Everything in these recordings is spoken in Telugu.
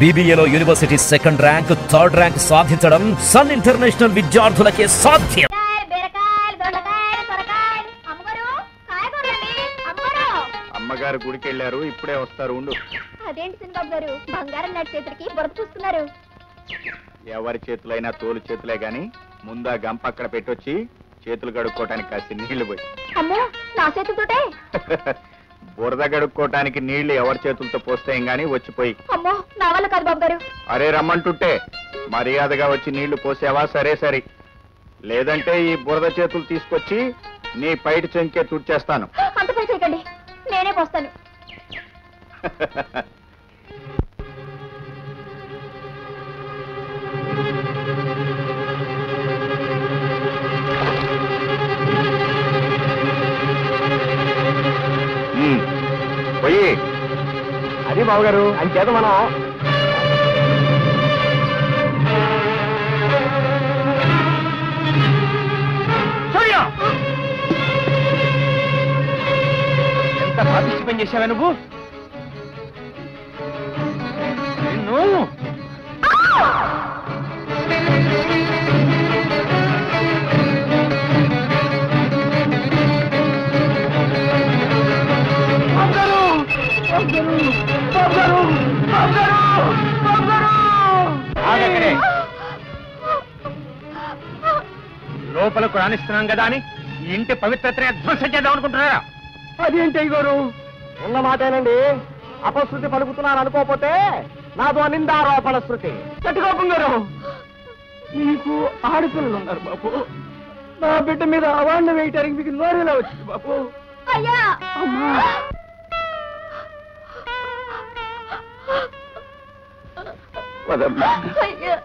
BBAలో university second rank, third rank సాధించడం సన్ ఇంటర్నేషనల్ విద్యార్థులకే సాధ్యం. అమ్మగారు గుడికి వెళ్ళారు, ఇప్పుడే వస్తారు. ఉండు. అదేంటి సినిబాబు గారు బంగారం నాటి చేతులకి బురద చూస్తున్నారు? ఎవరి చేతులైనా తోలు చేతులే గాని ముందా గంప అక్కడ పెట్టొచ్చి చేతులు కడుక్కోవటానికి కాసి నీళ్లు పోయి. అమ్మో, నా చేతులతోటే? బురద గడుక్కోవటానికి నీళ్లు ఎవరి చేతులతో పోస్తాయం గాని వచ్చిపోయి. అమ్మో, నా వల్ల కాదు బాబు గారు. అరే రమ్మంటుంటే మర్యాదగా వచ్చి నీళ్లు పోసావా? సరే సరే, లేదంటే ఈ బురద చేతులు తీసుకొచ్చి నీ పైటి చెంకే తుడిచేస్తాను. అంత పని చేయకండి, నేనే పోస్తాను. పోయి. అది బావగారు, అంచేత మనం ఎంత పార్టిసిపేట్ చేసావా నువ్వు? నిన్ను లోపలకు రాణిస్తున్నాం కదా అని ఇంటి పవిత్రతనే ధ్వంసం చేద్దాం అనుకుంటున్నారా? అదేంటి అయ్యగారు, ఉన్న మాటేనండి. అపశృతి పలుకుతున్నాను అనుకోకపోతే నాదో నిందారోపణ శృతి. గట్టిగోపం గారు, నీకు ఆడపిల్లలు ఉన్నారు బాబు. నా బిడ్డ మీద అవార్డు వేయటానికి మీకు నోరేలా వచ్చింది బాబు. అయ్యా, అయ్యా.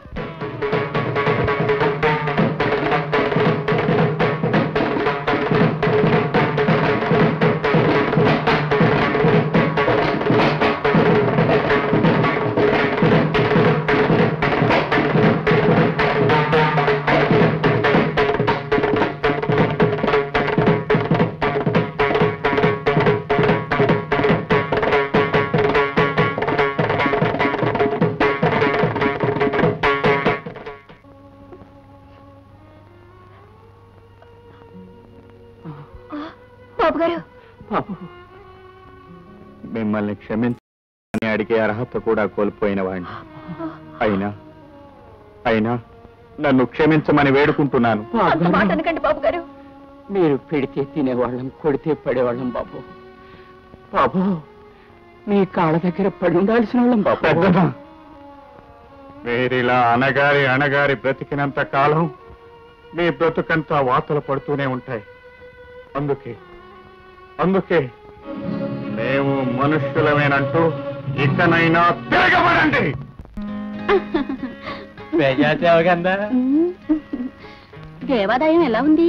బాబు గారు, మిమ్మల్ని క్షమించని అడిగే అర్హత కూడా కోల్పోయిన వాడిని. అయినా నన్ను క్షమించమని వేడుకుంటున్నాను. అంత మాట అనకండి బాబు గారు. మీరు పెడితే తినేవాళ్ళం, కొడితే పడేవాళ్ళం బాబు. బాబు, మీ కాళ్ళ దగ్గర పడి ఉండాల్సిన వాళ్ళం బాబు. మీరిలా అణగారి బ్రతికినంత కాలం మీ బ్రతుకంతా వాతలు పడుతూనే ఉంటాయి. అందుకే మేము మనుష్యులమేనంటూ ఇకనైనా తిరగబడండి. దేవాదాయం ఎలా ఉంది?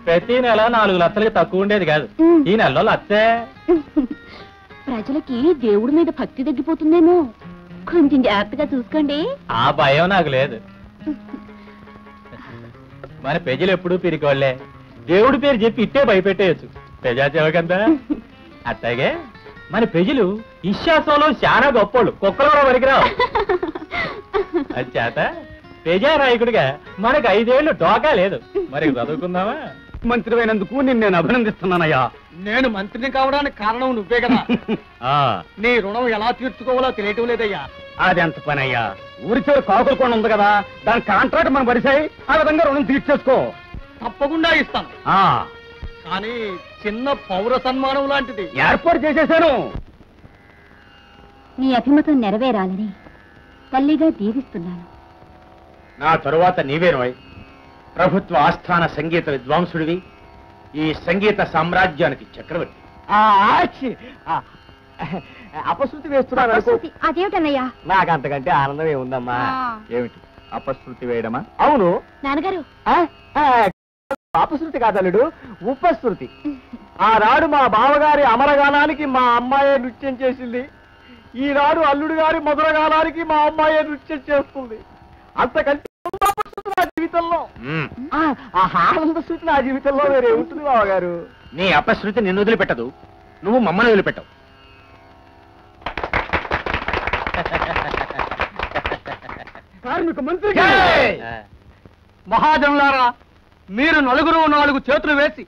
ప్రతి నెల 4 లక్షలకి తక్కువ ఉండేది కాదు, ఈ నెలలో లక్షే. ప్రజలకి దేవుడి మీద భక్తి తగ్గిపోతుందేమో, కొంచెం జాగ్రత్తగా చూసుకోండి. ఆ భయం నాకు లేదు. మన ప్రజలు ఎప్పుడూ పిరికోళ్లే, దేవుడి పేరు చెప్పి ఇట్టే భయపెట్టేయచ్చు. ప్రజాసేవకంతా అట్లాగే మన ప్రజలు విశ్వాసంలో చాలా గొప్పోళ్ళు, కుక్కలు కూడా పనికిరావు. అది చేత ప్రజానాయకుడిగా మనకు 5 ఏళ్ళు డోకా లేదు. మరి చదువుకుందామా? మంత్రి అయినందుకు నేను అభినందిస్తున్నానయ్యా. నేను మంత్రిని కావడానికి కారణం నువ్వే కదా. నీ రుణం ఎలా తీర్చుకోవాలో తెలియటం లేదయ్యా. అది ఎంత పని అయ్యా? ఊరి చివరి కాకులు కూడా ఉంది కదా, దాని కాంట్రాక్ట్ మనం పరిసాయి. ఆ విధంగా రుణం తీర్చేసుకో. తప్పకుండా ఇస్తాను, కానీ చిన్న పౌర సన్మానం లాంటిది ఏర్పాటు చేసేశాను. నీ అభిమతం నెరవేరాలని తల్లిగా దీవిస్తున్నాను. నా తరువాత నీవేనోయ్ ప్రభుత్వ ఆస్థాన సంగీత విద్వాంసుడివి, ఈ సంగీత సామ్రాజ్యానికి చక్రవర్తి. అపశృతి వేస్తున్నాను. అదేమిటన్నయ్యా? నాకు అంతకంటే ఆనందం ఏముందమ్మా. ఏమిటి అపశృతి వేయడమా? అవును నాన్నగారు, అపశృతి కాదలుడు, ఉపశృతి. ఆనాడు మా బావగారి అమరగానానికి మా అమ్మాయే నృత్యం చేసింది, ఈనాడు అల్లుడు గారి మధురగానానికి మా అమ్మాయే నృత్యం చేస్తుంది. అంతకంటే నా జీవితంలో ఆనంద శృతి నా జీవితంలో వేరే ఉంటుంది బావగారు. నీ అపశృతి నిన్ను వదిలిపెట్టదు, నువ్వు మమ్మల్ని వదిలిపెట్టవు. కార్మిక మంత్రి మహాజనులారా, మీరు నలుగురు 4 చేతులు వేసి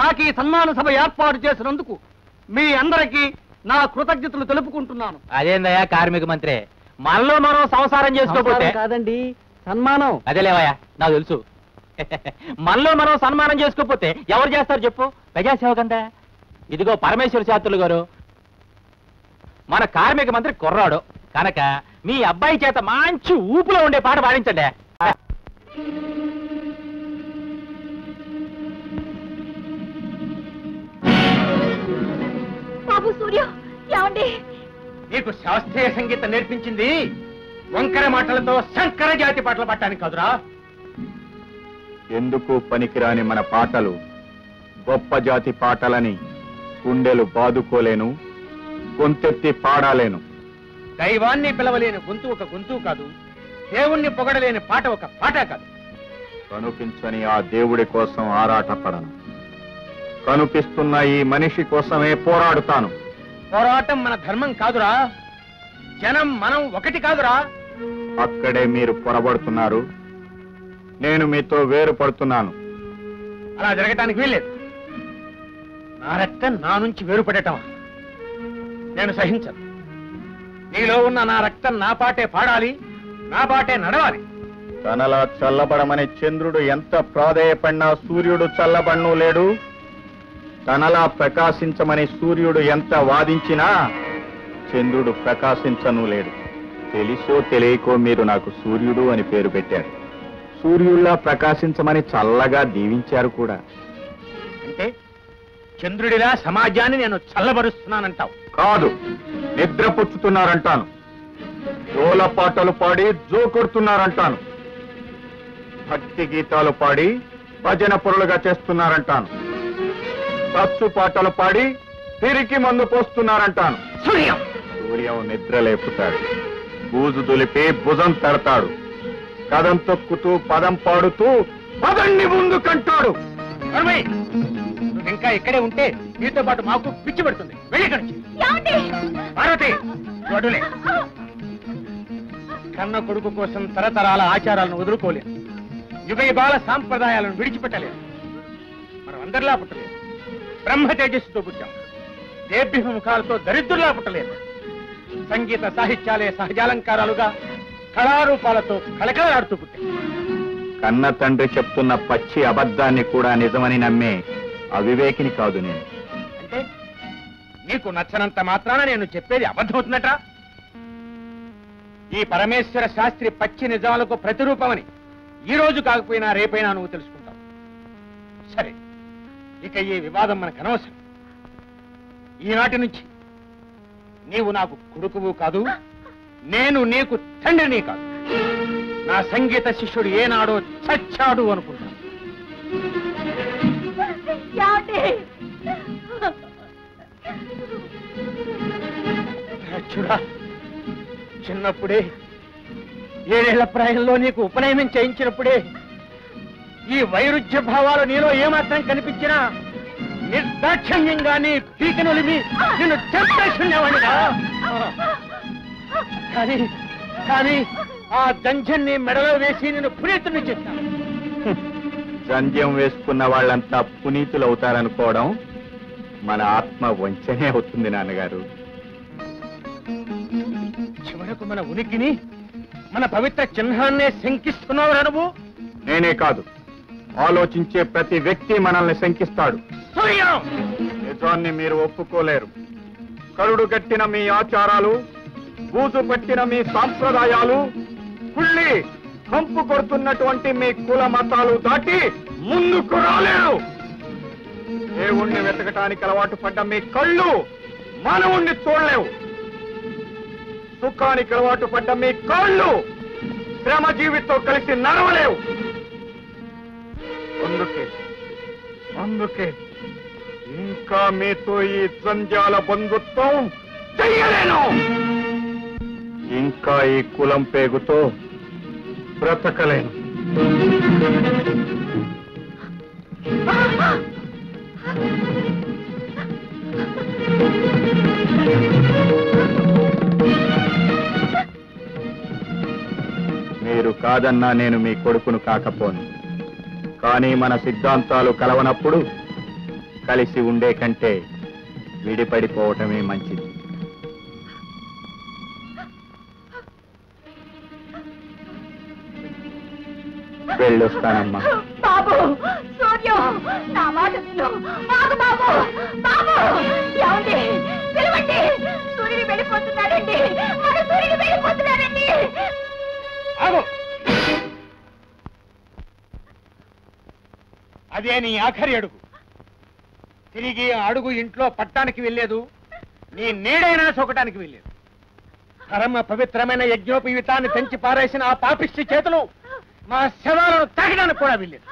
నాకు ఈ సన్మాన సభ ఏర్పాటు చేసినందుకు మీ అందరికీ నా కృతజ్ఞతలు తెలుపుకుంటున్నాను. అదేందయ్యా కార్మిక మంత్రి, మనలో మనం సంసారం చేసుకోకపోతే కాదండి, సన్మానం. అదేలేవయ్యా, నాకు తెలుసు. మనలో మనం సన్మానం చేసుకోకపోతే ఎవరు చేస్తారు చెప్పు? ప్రజాసేవ కందా. ఇదిగో పరమేశ్వర శాస్త్రులు గారు, మన కార్మిక మంత్రి కుర్రాడు కనుక మీ అబ్బాయి చేత మంచి ఊపులో ఉండే పాట పాడించండి. బాబు సూర్య, ఏమండి? నీకు శాస్త్రీయ సంగీతం నేర్పించింది వంకర మాటలతో శంకర జాతి పాటలు పట్టడానికి కాదురా. ఎందుకు పనికిరాని మన పాటలు గొప్ప జాతి పాటలని గుండెలు బాదుకోలేను, గొంతెత్తి పాడాలేను. దైవాన్ని పిలవలేని గొంతు ఒక గొంతు కాదు, దేవుణ్ణి పొగడలేని పాట ఒక పాట కాదు. కనిపించని ఆ దేవుడి కోసం ఆరాటపడను, కనిపిస్తున్న ఈ మనిషి కోసమే పోరాడుతాను. పోరాటం మన ధర్మం కాదురా, జనం మనం ఒకటి కాదురా. అక్కడే మీరు పొరబడుతున్నారు, నేను మీతో వేరుపడుతున్నాను. అలా జరగటానికి వీల్లేదు. నా రక్తం నా నుంచి వేరుపడటం నేను సహించను. నీలో ఉన్న నా రక్తం నా పాటే పాడాలి, నా పాటే నడవాలి. తనలా చల్లబడమని చంద్రుడు ఎంత ప్రాధేయపడినా సూర్యుడు చల్లబడను లేడు, తనలా ప్రకాశించమని సూర్యుడు ఎంత వాదించినా చంద్రుడు ప్రకాశించను లేడు. తెలుసో తెలియకో మీరు నాకు సూర్యుడు అని పేరు పెట్టారు. సూర్యుల్లా ప్రకాశించమని చల్లగా దీవించారు కూడా. అంటే చంద్రుడిలా సమాజాన్ని నేను చల్లబరుస్తున్నానంటావు? కాదు, నిద్రపుచ్చుతున్నారంటాను. జోల పాటలు పాడి జో కొడుతున్నారంటాను. భక్తి గీతాలు పాడి భజన పొరులుగా చేస్తున్నారంటాను. సచ్చు పాటలు పాడి తిరిగి మందు పోస్తున్నారంటాను. సూర్యం నిద్ర లేపుతాడు, బూజు దులిపి భుజం తడతాడు, కదం తొక్కుతూ పదం పాడుతూ పదండి ముందు కంటాడు. నువ్వు ఇంకా ఇక్కడే ఉంటే నీతో పాటు మాకు పిచ్చి పడుతుంది. వెళ్ళి పార్వతి, చూడలే, కన్న కొడుకు కోసం తరతరాల ఆచారాలను వదులుకోలేదు, యుగ యుగాల సాంప్రదాయాలను విడిచిపెట్టలేదు. మనం అందరిలా పుట్టలేదు, బ్రహ్మ తేజస్సుతో పుట్టాం. దేభ్యముఖాలతో దరిద్రులా పుట్టలేదు. సంగీత సాహిత్యాలే సహజాలంకారాలుగా కళారూపాలతో కళకళలాడుతూ పుట్టాం. కన్న తండ్రి చెప్తున్న పచ్చి అబద్ధాన్ని కూడా నిజమని నమ్మే అవివేకిని కాదు నేను. అంటే నీకు నచ్చనంత మాత్రాన నేను చెప్పేది అబద్ధమవుతున్నట? ఈ పరమేశ్వర శాస్త్రి పచ్చి నిజాలకు ప్రతిరూపమని ఈ రోజు కాకపోయినా రేపైనా నువ్వు తెలుసుకుంటావు. సరే, ఇక ఈ వివాదం మనకు అనవసరం. ఈనాటి నుంచి నీవు నాకు కొడుకువు కాదు, నేను నీకు తండ్రిని కాదు. నా సంగీత శిష్యుడు ఏనాడో చచ్చాడు అనుకుంటాను. చూడా, చిన్నప్పుడే 7 ఏళ్ల ప్రాయంలో నీకు ఉపనయనం చేయించినప్పుడే ఈ వైరుధ్య భావాలు నీలో ఏమాత్రం కనిపించినా నిర్దాక్షిణ్యంగా నీ పీకనొలిమి నిన్ను చెప్పేసుకునేవాడిగా. కానీ కానీ ఆ దంజన్ని మెడలో వేసి నిన్ను పునీతుని చేస్తాను. జంధ్యం వేసుకున్న వాళ్ళంతా పునీతులవుతారనుకోవడం మన ఆత్మ వంచనే అవుతుంది నాన్నగారు. చివరకు మన ఉనికిని, మన పవిత్ర చిహ్నాన్నే శంకిస్తున్నావు నువ్వు. నేనే కాదు, ఆలోచించే ప్రతి వ్యక్తి మనల్ని శంకిస్తాడు. నిజాన్ని మీరు ఒప్పుకోలేరు. కరుడు కట్టిన మీ ఆచారాలు, బూజు పట్టిన మీ సాంప్రదాయాలు, కుళ్ళి కంపు కొడుతున్నటువంటి మీ కుల మతాలు దాటి ముందుకు రాలేరు. దేవుణ్ణి వెతకటానికి అలవాటు పడ్డ మీ కళ్ళు మానవుణ్ణి చూడలేవు. సుఖానికి అలవాటు పడ్డ మీ కాళ్ళు శ్రమ జీవితో కలిసి నడవలేవు. అందుకే ఇంకా మీతో ఈ జంజాల బంధుత్వం చెయ్యలేను. ఇంకా ఈ కులం పేగుతో బ్రతకలేను. మీరు కాదన్నా నేను మీ కొడుకును కాకపోను. కానీ మన సిద్ధాంతాలు కలవనప్పుడు కలిసి ఉండే కంటే విడిపడిపోవటమే మంచిది. వెళ్ళొస్తానమ్మా. బాబు సూర్యం నా మాట విను. బాబు బాబు బాబు ఏమండి పిలవండి. సూర్యుడు వెళ్ళిపోతున్నాడండి. మన సూర్యుడు వెళ్ళిపోతున్నాడండి. ఆగు. అదే నీ ఆఖరి అడుగు. తిరిగి అడుగు ఇంట్లో పట్టానికి వెళ్ళలేదు, నీ నీడైనా సొకటానికి వెళ్ళలేదు. పరమ పవిత్రమైన యజ్ఞోపవీతాన్ని తెంచి పారేసిన ఆ పాపిష్టి చేతులు మా శవాలను తాగడానికి కూడా వెళ్ళలేదు.